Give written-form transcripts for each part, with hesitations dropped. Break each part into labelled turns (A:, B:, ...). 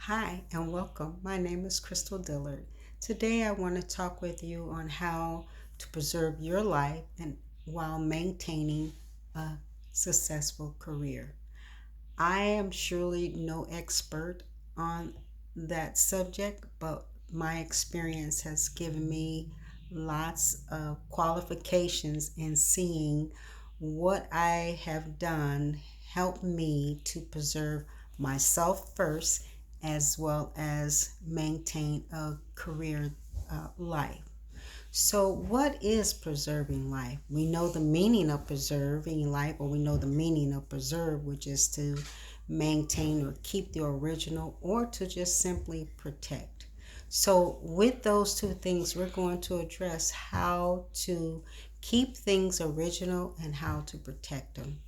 A: Hi and welcome. My name is Crystal Dillard. Today I want to talk with you on how to preserve your life and while maintaining a successful career. I am surely no expert on that subject, but my experience has given me lots of qualifications in seeing what I have done help me to preserve myself first as well as maintain a career life. So, what is preserving life? We know the meaning of preserving life, or we know the meaning of preserve, which is to maintain or keep the original, or to just simply protect. So, with those two things, we're going to address how to keep things original and how to protect them.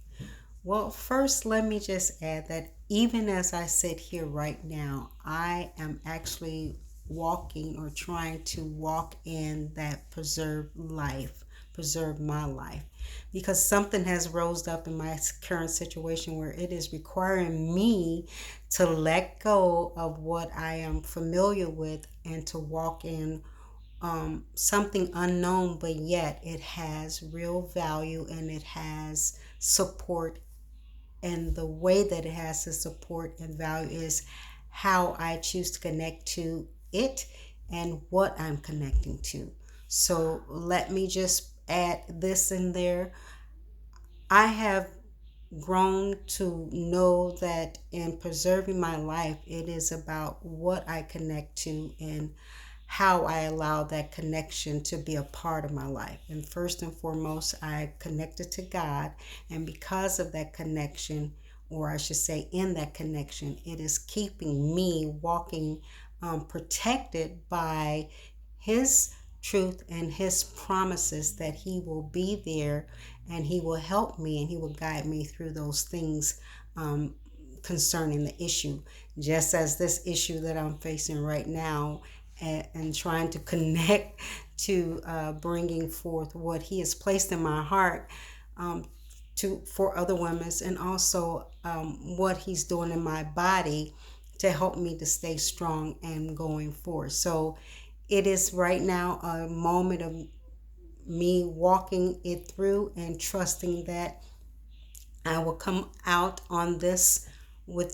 A: Well, first, let me just add that even as I sit here right now, I am actually walking or trying to walk in that preserved life, preserve my life, because something has rose up in my current situation where it is requiring me to let go of what I am familiar with and to walk in something unknown, but yet it has real value and it has support, and the way that it has the support and value is how I choose to connect to it and what I'm connecting to. So let me just add this in there. I have grown to know that in preserving my life, it is about what I connect to and how I allow that connection to be a part of my life. And first and foremost, I connected to God. And because of that connection, or I should say, in that connection, it is keeping me walking protected by His truth and His promises that He will be there and He will help me and He will guide me through those things concerning the issue. Just as this issue that I'm facing right now, and trying to connect to bringing forth what He has placed in my heart to for other women, and also what He's doing in my body to help me to stay strong and going forward. So it is right now a moment of me walking it through and trusting that I will come out on this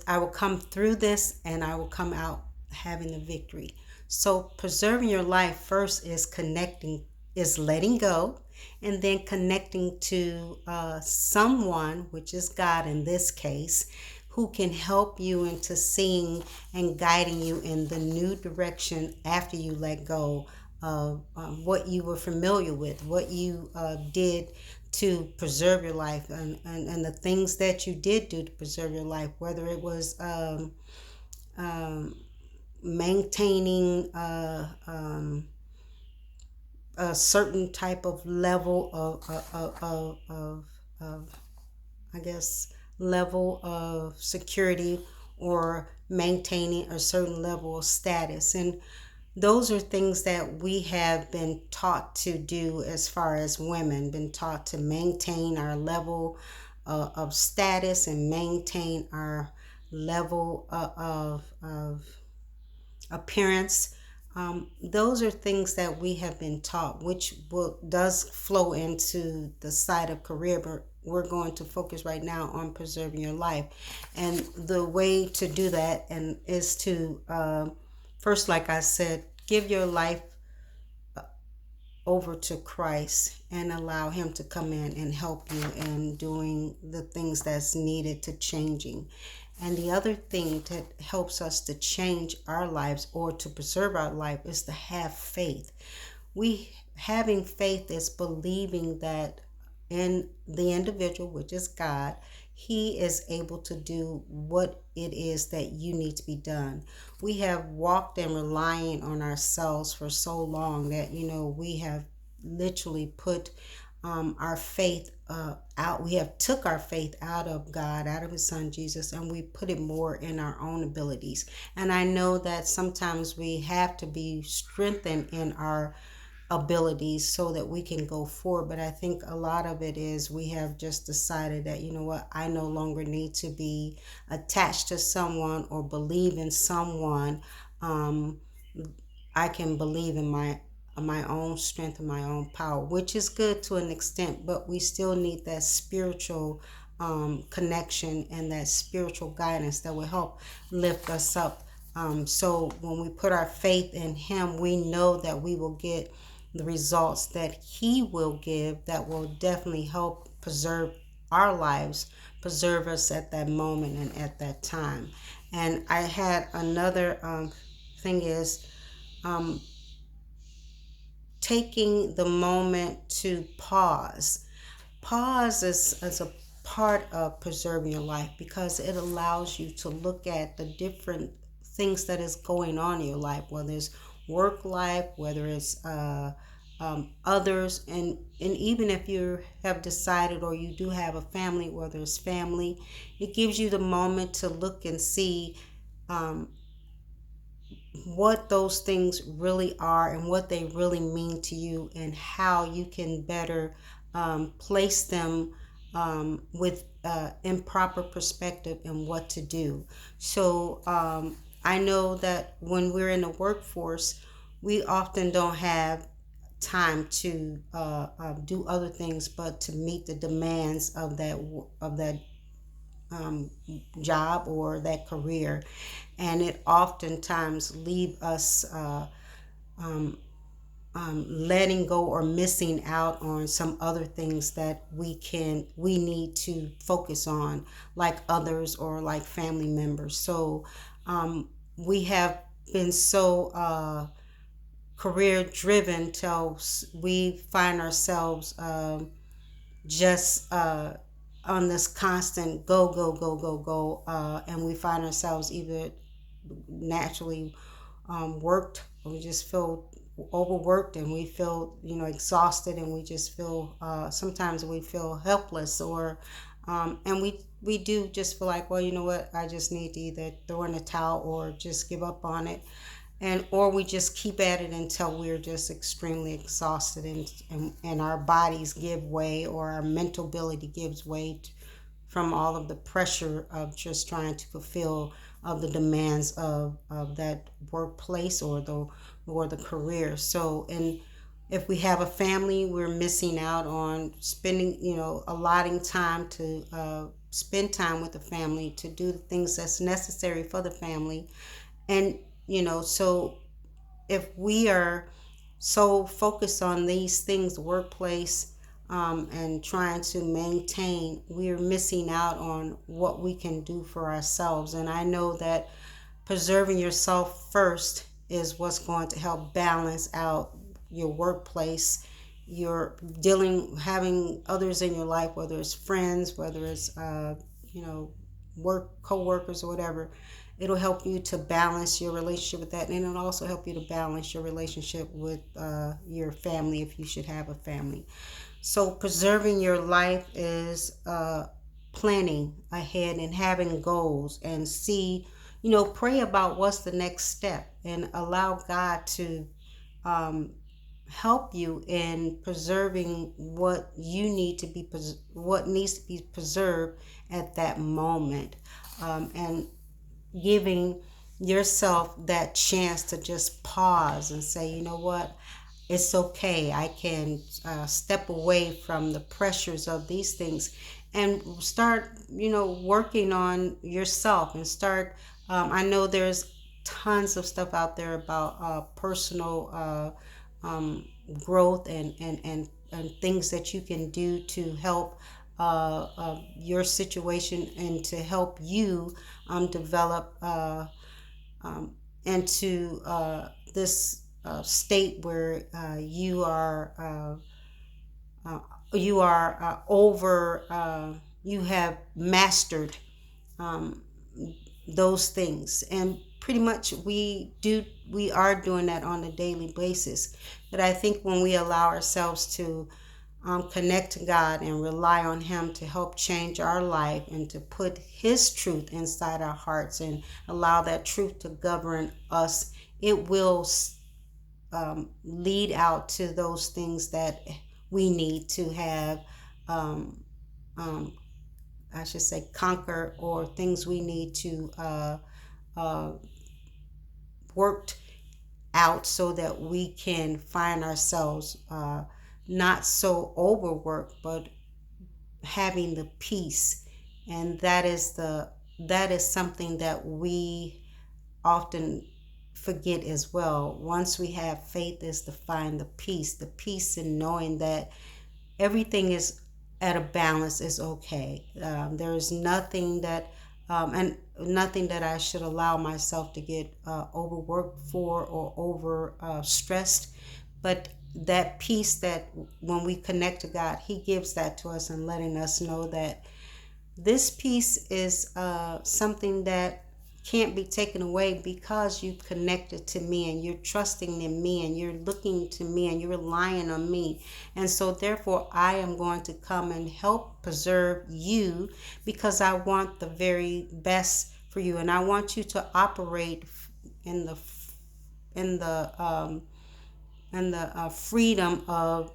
A: I will come through this and I will come out having the victory. So preserving your life first is connecting, is letting go, and then connecting to someone, which is God in this case, who can help you into seeing and guiding you in the new direction after you let go of what you were familiar with, what you did to preserve your life, and the things that you did do to preserve your life, whether it was um, maintaining a certain type of level of I guess, level of security, or maintaining a certain level of status. And those are things that we have been taught to do as far as women, been taught to maintain our level of status and maintain our level of appearance. Those are things that we have been taught, which does flow into the side of career, but we're going to focus right now on preserving your life. And the way to do that and is to first, like I said, give your life over to Christ and allow Him to come in and help you in doing the things that's needed to changing. And the other thing that helps us to change our lives or to preserve our life is to have faith. We having faith is believing that in the individual, which is God, He is able to do what it is that you need to be done. We have walked and relying on ourselves for so long that we have literally put our faith out. We have took our faith out of God, out of His Son Jesus, and we put it more in our own abilities. And I know that sometimes we have to be strengthened in our abilities so that we can go forward. But I think a lot of it is we have just decided that, you know what, I no longer need to be attached to someone or believe in someone. Um, I can believe in my own strength and my own power, which is good to an extent, but we still need that spiritual connection and that spiritual guidance that will help lift us up. So when we put our faith in Him, we know that we will get the results that He will give that will definitely help preserve our lives, preserve us at that moment and at that time. And I had another thing is um, taking the moment to pause. Pause is a part of preserving your life because it allows you to look at the different things that is going on in your life, whether it's work life, whether it's others, and even if you have decided or you do have a family, whether it's family, it gives you the moment to look and see um, what those things really are and what they really mean to you and how you can better place them with improper perspective and what to do. So I know that when we're in the workforce, we often don't have time to do other things but to meet the demands of that um, job or that career, and it oftentimes leave us letting go or missing out on some other things that we need to focus on, like others or like family members. So we have been so career driven till we find ourselves just on this constant go go go go go, and we find ourselves either naturally worked, or we just feel overworked, and we feel exhausted, and we just feel sometimes we feel helpless, or and we do just feel like, well, you know what, I just need to either throw in a towel or just give up on it, and or we just keep at it until we're just extremely exhausted, and our bodies give way, or our mental ability gives way from all of the pressure of just trying to fulfill of the demands of that workplace or the career. So, and if we have a family, we're missing out on spending, allotting time to spend time with the family, to do the things that's necessary for the family. And, so if we are so focused on these things, workplace, and trying to maintain, we're missing out on what we can do for ourselves. And I know that preserving yourself first is what's going to help balance out your workplace, your having others in your life, whether it's friends, whether it's you know work co-workers or whatever. It'll help you to balance your relationship with that, and it'll also help you to balance your relationship with your family, if you should have a family. So preserving your life is planning ahead and having goals, and pray about what's the next step, and allow God to um, help you in preserving what needs to be preserved at that moment, and giving yourself that chance to just pause and say, you know what, it's okay. I can step away from the pressures of these things and start, working on yourself, and start. I know there's tons of stuff out there about personal growth, and things that you can do to help your situation, and to help you develop into this state where you are over you have mastered um, those things. And pretty much we are doing that on a daily basis. But I think when we allow ourselves to connect to God and rely on Him to help change our life, and to put His truth inside our hearts, and allow that truth to govern us, it will lead out to those things that we need to have, um, um, I should say, conquer, or things we need to uh, work out so that we can find ourselves not so overworked, but having the peace. And that is something that we often forget as well. Once we have faith, is to find the peace in knowing that everything is at a balance is okay. There is nothing that and nothing that I should allow myself to get overworked for or over stressed. But that peace, that when we connect to God, He gives that to us, and letting us know that this piece is something that can't be taken away, because you connected to me and you're trusting in me and you're looking to me and you're relying on me. And so therefore I am going to come and help preserve you, because I want the very best for you, and I want you to operate in the in the freedom of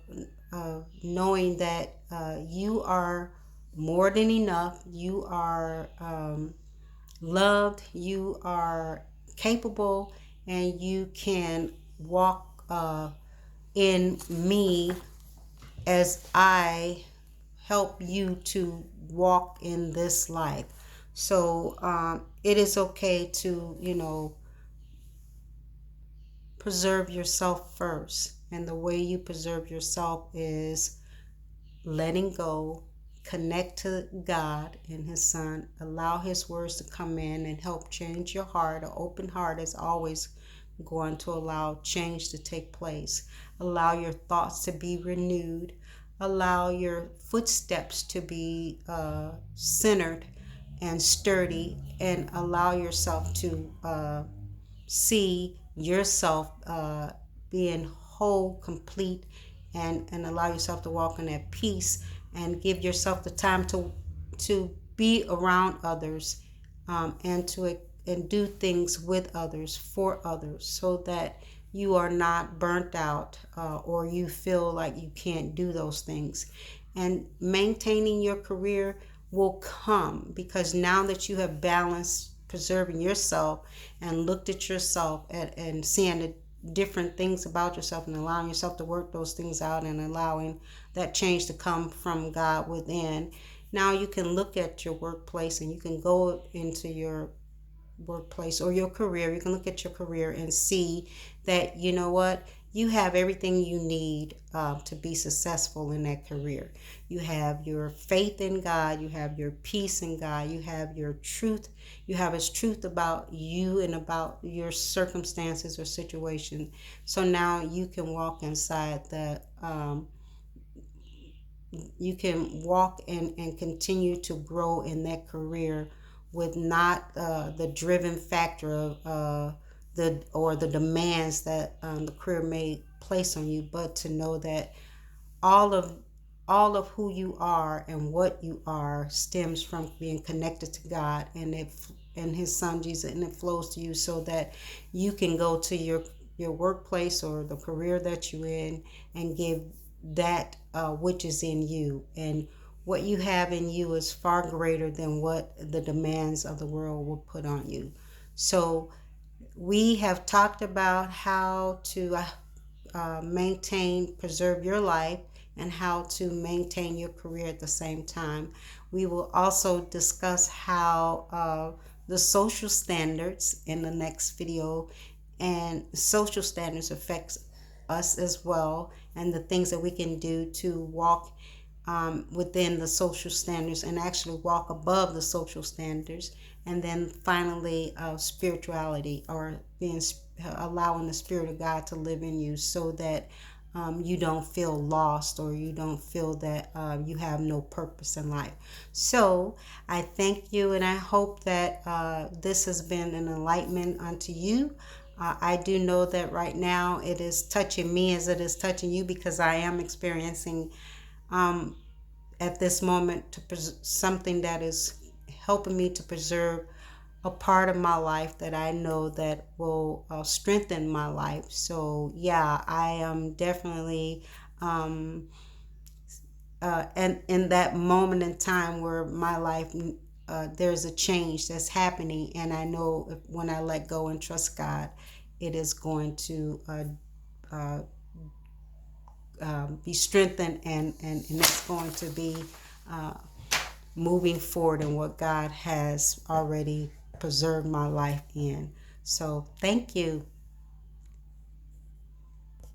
A: knowing that you are more than enough. You are loved. You are capable, and you can walk in me as I help you to walk in this life. So it is okay to, preserve yourself first. And the way you preserve yourself is letting go, connect to God and His Son, allow His words to come in and help change your heart. An open heart is always going to allow change to take place. Allow your thoughts to be renewed. Allow your footsteps to be centered and sturdy, and allow yourself to see yourself being whole, complete, and allow yourself to walk in that peace, and give yourself the time to be around others, and do things with others, for others, so that you are not burnt out, or you feel like you can't do those things. And maintaining your career will come, because now that you have balanced preserving yourself and looked at yourself and seeing the different things about yourself, and allowing yourself to work those things out, and allowing that change to come from God within. Now you can look at your workplace, and you can go into your workplace or your career. You can look at your career and see that, you know what, you have everything you need to be successful in that career. You have your faith in God, you have your peace in God, you have your truth, you have His truth about you and about your circumstances or situation. So now you can walk inside that. You can walk and continue to grow in that career with not the driven factor of the demands that the career may place on you, but to know that all of who you are and what you are stems from being connected to God and His Son Jesus, and it flows to you, so that you can go to your workplace or the career that you're in, and give that which is in you. And what you have in you is far greater than what the demands of the world will put on you. So we have talked about how to preserve your life, and how to maintain your career at the same time. We will also discuss how the social standards in the next video, and social standards affects us as well, and the things that we can do to walk within the social standards, and actually walk above the social standards. And then finally, spirituality, or allowing the Spirit of God to live in you, so that you don't feel lost, or you don't feel that you have no purpose in life. So I thank you, and I hope that this has been an enlightenment unto you. I do know that right now it is touching me as it is touching you, because I am experiencing at this moment something that is helping me to preserve a part of my life that I know that will strengthen my life. So yeah, I am definitely and in that moment in time where my life there's a change that's happening, and I know if, when I let go and trust God, it is going to uh, be strengthened, and it's going to be uh, moving forward in what God has already preserved my life in. So thank you.